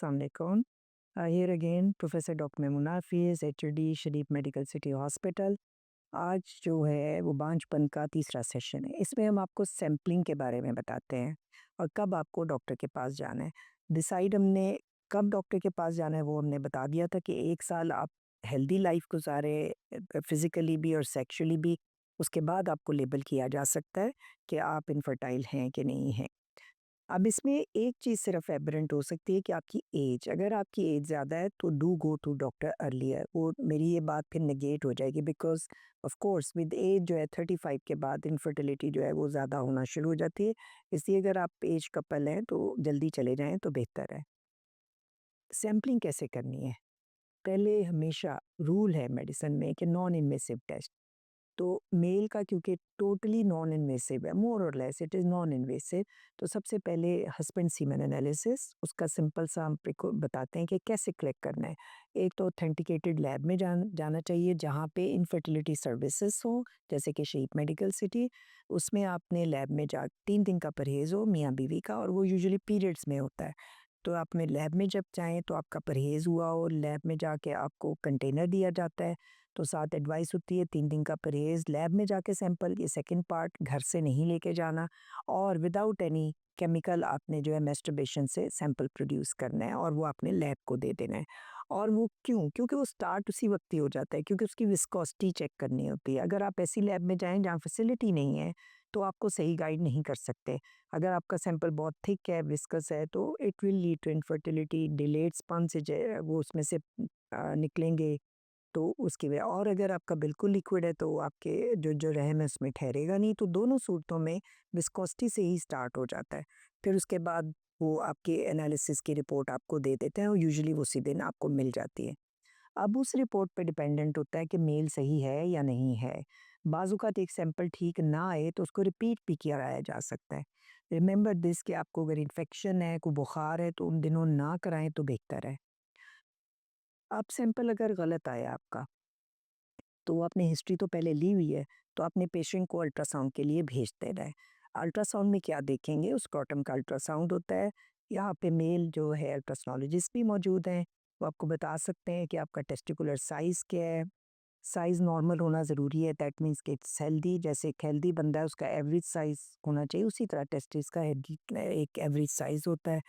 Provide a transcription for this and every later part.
अस्सलाम वालेकुम। Here again professor doctor Memuna Hafeez HOD Sharif medical city hospital. आज जो है वो बांझपन का तीसरा सेशन है। इसमें हम आपको सैम्पलिंग के बारे में बताते हैं और कब आपको डॉक्टर के पास जाना है। डिसाइड हमने कब डॉक्टर के पास जाना है वो हमने बता दिया था कि 1 साल आप हेल्दी लाइफ गुज़ारें फिज़िकली भी और सेक्सुअली भी, उसके बाद आपको लेबल किया जा सकता है कि आप इनफर्टाइल हैं कि नहीं हैं। अब इसमें एक चीज़ सिर्फ एबरेंट हो सकती है कि आपकी एज, अगर आपकी एज ज़्यादा है तो do go to doctor earlier. वो मेरी ये बात फिर नेगेट हो जाएगी because of course with age जो है 35 के बाद इनफर्टिलिटी जो है वो ज़्यादा होना शुरू हो जाती है। इसलिए अगर आप एज कपल हैं तो जल्दी चले जाएँ तो बेहतर है। सैम्पलिंग कैसे करनी है? पहले हमेशा रूल है मेडिसिन में कि नॉन इन्वेसिव टेस्ट। तो मेल का क्योंकि टोटली नॉन इन्वेसिव है, मोर और less it is non invasive, तो सबसे पहले हस्बैंड सीमेन एनालिसिस, उसका सिंपल सा हम आपको बताते हैं कि कैसे कलेक्ट करना है। एक तो ऑथेंटिकेटेड लैब में जाना चाहिए जहाँ पे इनफर्टिलिटी सर्विसेज हो, जैसे कि शहीद मेडिकल सिटी। उसमें आपने लैब में जा 3 दिन का परहेज़ हो मियाँ बीवी का, और वो यूजुअली पीरियड्स में होता है। तो आप में लैब में जब जाएँ तो आपका परहेज़ हुआ और लैब में जाके आपको कंटेनर दिया जाता है, तो साथ एडवाइस होती है 3 दिन का परहेज़, लैब में जाके सैंपल, ये सेकंड पार्ट, घर से नहीं लेके जाना, और विदाउट एनी केमिकल आपने जो है मैस्टरबेशन से सैंपल प्रोड्यूस करना है और वो आपने लैब को दे देना है। और वो क्यों? क्योंकि वो स्टार्ट उसी वक़्त ही हो जाता है, क्योंकि उसकी विस्कोसिटी चेक करनी होती है। अगर आप ऐसी लैब में जाएँ जहाँ फैसिलिटी नहीं है, तो आपको सही गाइड नहीं कर सकते। अगर आपका सैंपल बहुत थिक है, विस्कस है, तो it will lead to infertility, delayed sponge वो उसमें से निकलेंगे, तो उसकी वजह। और अगर आपका बिल्कुल लिक्विड है तो आपके जो जो रहम है उसमें ठहरेगा नहीं। तो दोनों सूरतों में विस्कोसिटी से ही स्टार्ट हो जाता है। फिर उसके बाद वो आपके एनालिसिस की रिपोर्ट आपको दे देते हैं और यूजुअली उसी दिन आपको मिल जाती है। अब उस रिपोर्ट पे डिपेंडेंट होता है कि मेल सही है या नहीं है। बाज़-औक़ात एक सैंपल ठीक ना आए तो उसको रिपीट भी कराया जा सकता है। रिमेंबर दिस कि आपको अगर इन्फेक्शन है, कोई बुखार है, तो उन दिनों ना कराएँ तो बेहतर है। अब सैंपल अगर गलत आया आपका, तो आपने हिस्ट्री तो पहले ली हुई है, तो आपने पेशेंट को अल्ट्रासाउंड के लिए भेज देना है। अल्ट्रासाउंड में क्या देखेंगे, उस स्क्रॉटम का अल्ट्रासाउंड होता है। यहाँ पे मेल जो है अल्ट्रासोनोलॉजिस्ट भी मौजूद हैं, वो आपको बता सकते हैं कि आपका टेस्टिकुलर साइज़ क्या है। साइज़ नॉर्मल होना ज़रूरी है, दैट मीन्स कि इट्स हेल्दी। जैसे एक हेल्दी बंदा है उसका एवरेज साइज़ होना चाहिए, उसी तरह टेस्टिस का एक एवरेज साइज़ होता है।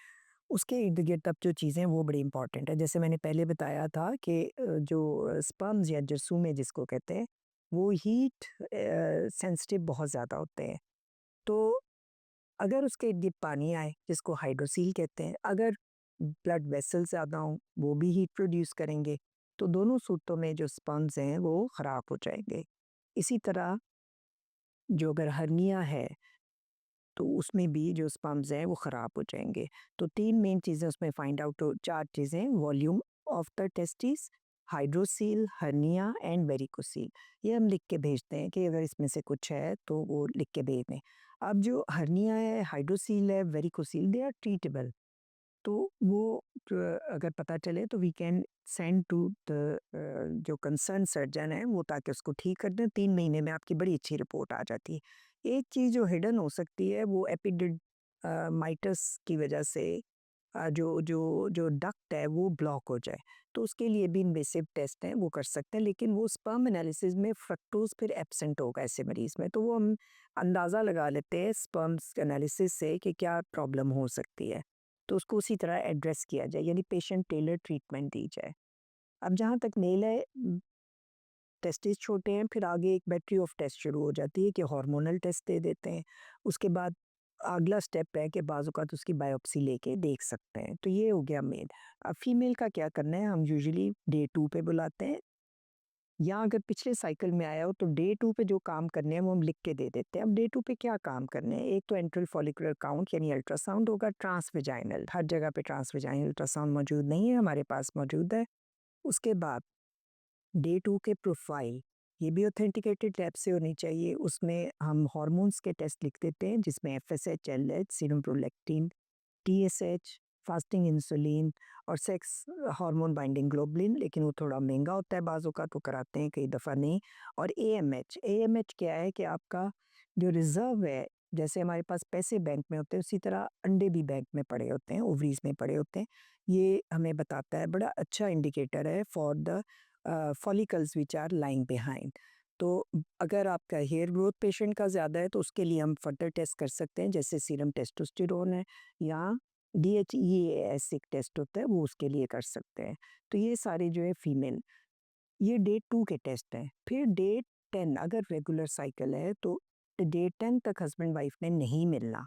उसके इर्द-गिर्द अब जो चीज़ें हैं वो बड़ी इम्पोर्टेंट है। जैसे मैंने पहले बताया था कि जो स्पर्म्स या जरसूमे जिसको कहते हैं, वो हीट सेंसिटिव बहुत ज़्यादा होते हैं। तो अगर उसके इर्द-गिर्द पानी आए, जिसको हाइड्रोसील कहते हैं, अगर ब्लड वेसल्स ज़्यादा हों, वो भी हीट प्रोड्यूस करेंगे, तो दोनों सूरतों में जो स्पर्म्स हैं वो ख़राब हो जाएँगे। इसी तरह जो अगर हर्निया है, तो उसमें भी जो स्पर्म्स हैं वो ख़राब हो जाएँगे। तो 3 मेन चीज़ें उसमें फाइंड आउट हो, 4 चीज़ें, volume of the testis, hydrocele, hernia and varicocele. ये हम लिख के भेजते हैं कि अगर इसमें से कुछ है तो वो लिख के भेज दें। अब जो हर्निया है, हाइड्रोसील है, वेरिकोसील, दे आर ट्रीटेबल। तो वो अगर पता चले तो we can send to the जो कंसर्न सर्जन है वो, ताकि उसको ठीक कर दें। 3 महीने में आपकी बड़ी अच्छी रिपोर्ट आ जाती है। एक चीज़ जो हिडन हो सकती है वो माइटस की वजह से जो जो जो डक्ट है वो ब्लॉक हो जाए, तो उसके लिए भी इन्वेसिव टेस्ट हैं वो कर सकते हैं। लेकिन वो स्पर्म एनालिसिस में फ्रक्टोज फिर एब्सेंट होगा ऐसे मरीज़ में, तो वो हम अंदाज़ा लगा लेते हैं स्पर्म्स एनालिसिस से कि क्या प्रॉब्लम हो सकती है। तो उसको उसी तरह एड्रेस किया जाए, यानी पेशेंट टेलर ट्रीटमेंट दी जाए। अब जहाँ तक मेल है, टेस्टिस छोटे हैं, फिर आगे एक बैटरी ऑफ टेस्ट शुरू हो जाती है कि हार्मोनल टेस्ट दे देते हैं। उसके बाद अगला स्टेप है कि बाज़ औक़ात उसकी बायोप्सी लेके देख सकते हैं। तो ये हो गया मेल। अब फीमेल का क्या करना है, हम यूजुअली डे 2 पे बुलाते हैं, या अगर पिछले साइकिल में आया हो तो डे 2 पे जो काम करने हैं वो हम लिख के दे देते हैं। अब डे 2 पे क्या काम करने हैं, एक तो एंट्रल फॉलिकुलर काउंट यानी अल्ट्रासाउंड होगा, ट्रांसवेजाइनल, हर जगह पे ट्रांसवेजाइनल अल्ट्रासाउंड मौजूद नहीं है, हमारे पास मौजूद है। उसके बाद डे 2 के प्रोफाइल, ये भी ऑथेंटिकेटेड लैब से होनी चाहिए। उसमें हम हार्मोन्स के टेस्ट लिख देते हैं, जिसमें FSH, LH, serum prolactin, TSH, fasting insulin और सेक्स हार्मोन बाइंडिंग ग्लोबुलिन, लेकिन वो थोड़ा महंगा होता है, बाज़ों का तो कराते हैं, कई दफ़ा नहीं। और एएमएच, एएमएच क्या है कि आपका जो रिज़र्व है जैसे हमारे पास पैसे बैंक में होते हैं उसी तरह अंडे भी बैंक में पड़े होते हैं, ओवरीज़ में पड़े होते हैं। ये हमें बताता है, बड़ा अच्छा इंडिकेटर है for the follicles which are lying behind. तो अगर आपका हेयर ग्रोथ पेशेंट का ज़्यादा है तो उसके लिए हम फर्दर टेस्ट कर सकते हैं, जैसे सीरम टेस्टोस्टेरोन है या DHEAS एक टेस्ट होता है, वो उसके लिए कर सकते हैं। तो ये सारे जो है फीमेल, ये डे 2 के टेस्ट हैं। फिर डे 10 अगर रेगुलर साइकिल है तो डे 10 तक हस्बैंड वाइफ ने नहीं मिलना।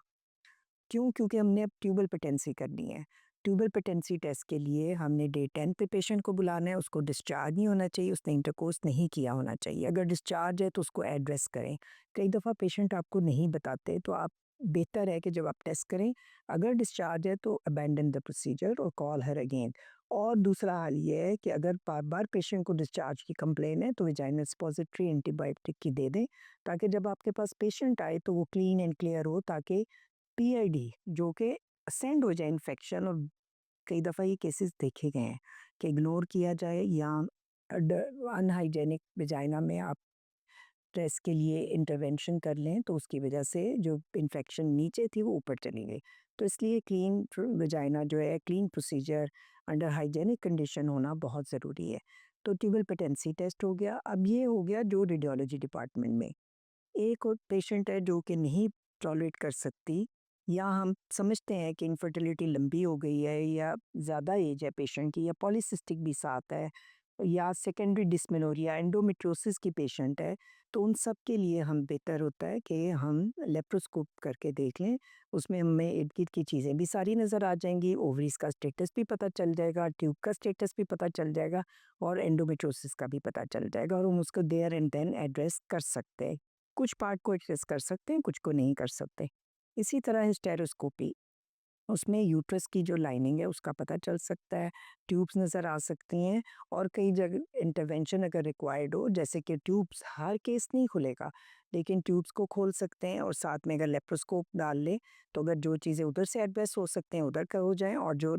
क्यों? क्योंकि हमने अब ट्यूबल पेटेंसी करनी है। ट्यूबल पेटेंसी टेस्ट के लिए हमने डे 10 पे पेशेंट को बुलाना है, उसको डिस्चार्ज नहीं होना चाहिए, उसने इंटरकोर्स नहीं किया होना चाहिए। अगर डिस्चार्ज है तो उसको एड्रेस करें। कई दफ़ा पेशेंट आपको नहीं बताते, तो आप बेहतर है कि जब आप टेस्ट करें, अगर डिस्चार्ज है तो अबैंडन द प्रोसीजर और कॉल हर अगेन। और दूसरा हाल ये है कि अगर बार-बार पेशेंट को डिस्चार्ज की कंप्लेन है तो वेजाइनल सपोजिटरी एंटीबायोटिक की दे दें, ताकि जब आपके पास पेशेंट आए तो वो क्लीन एंड क्लियर हो, ताकि PID जो कि असेंड हो जाए इन्फेक्शन। और कई दफ़ा ये केसेस देखे गए हैं कि इग्नोर किया जाए या अनहाइजेनिक वेजाइना में आप टेस्ट के लिए इंटरवेंशन कर लें तो उसकी वजह से जो इन्फेक्शन नीचे थी वो ऊपर चली गई। तो इसलिए क्लीन वेजाइना जो है, clean procedure under hygienic condition होना बहुत ज़रूरी है। तो ट्यूबल पेटेंसी टेस्ट हो गया। अब ये हो गया जो रेडियोलॉजी डिपार्टमेंट में। एक और पेशेंट है जो कि नहीं टॉलरेट कर सकती, या हम समझते हैं कि इनफर्टिलिटी लंबी हो गई है या ज़्यादा एज है पेशेंट की, या पॉलीसिस्टिक भी साथ है, या सेकेंडरी डिस्मेनोरिया एंडोमेट्रियोसिस की पेशेंट है, तो उन सब के लिए हम बेहतर होता है कि हम लेप्रोस्कोप करके देख लें। उसमें हमें इर्द गिर्द की चीज़ें भी सारी नज़र आ जाएंगी, ओवरीज का स्टेटस भी पता चल जाएगा, ट्यूब का स्टेटस भी पता चल जाएगा और एंडोमेट्रियोसिस का भी पता चल जाएगा, और हम उसको देयर एंड देन एड्रेस कर सकते हैं। कुछ पार्ट को एड्रेस कर सकते हैं, कुछ को नहीं कर सकते। इसी तरह हिस्टेरोस्कोपी, उसमें यूट्रस की जो लाइनिंग है उसका पता चल सकता है, ट्यूब्स नज़र आ सकती हैं, और कई जगह इंटरवेंशन अगर रिक्वायर्ड हो, जैसे कि ट्यूब्स हर केस नहीं खुलेगा, लेकिन ट्यूब्स को खोल सकते हैं और साथ में अगर लेप्रोस्कोप डाल लें, तो अगर जो चीज़ें उधर से एड्रेस हो सकते हैं उधर का हो जाएँ, और जो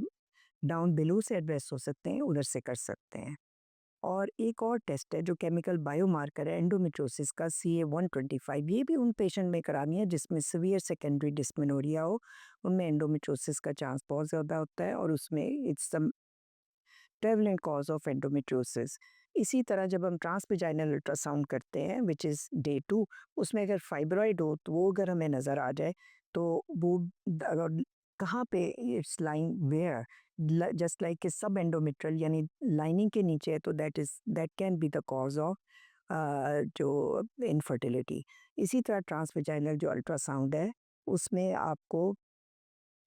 डाउन बिलो से एड्रेस हो सकते हैं उधर से कर सकते हैं। और एक और टेस्ट है जो केमिकल बायोमार्कर है एंडोमेट्रियोसिस का, CA-125, ये भी उन पेशेंट में करानी है जिसमें सीवियर सेकेंडरी डिस्मेनोरिया हो। उनमें एंडोमेट्रियोसिस का चांस बहुत ज़्यादा होता है और उसमें it's the prevalent cause of endometriosis. इसी तरह जब हम ट्रांसवेजाइनल अल्ट्रासाउंड करते हैं विच इज़ डे 2, उसमें अगर फाइब्रॉइड हो तो वो अगर हमें नज़र आ जाए तो वो अगर कहाँ पे it's lying where, just like a sub endometrial यानी लाइनिंग के नीचे है, तो that can be the cause of जो इनफर्टिलिटी। इसी तरह ट्रांसवेजाइनल जो अल्ट्रासाउंड है उसमें आपको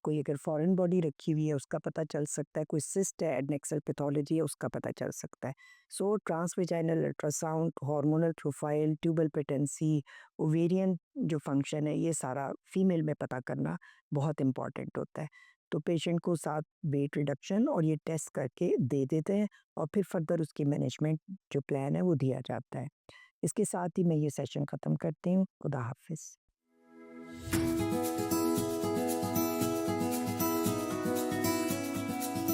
कोई अगर फॉरेन बॉडी रखी हुई है उसका पता चल सकता है, कोई सिस्ट है, एडनेक्सल पैथोलॉजी है उसका पता चल सकता है। So transvaginal ultrasound, hormonal profile, tubal patency, ovarian जो फंक्शन है, ये सारा फीमेल में पता करना बहुत इम्पॉर्टेंट होता है। तो पेशेंट को साथ वेट रिडक्शन और ये टेस्ट करके दे देते हैं, और फिर फर्दर उसकी मैनेजमेंट जो प्लान है वो दिया जाता है। इसके साथ ही मैं ये सेशन ख़त्म करती हूँ। खुदा हाफिज़।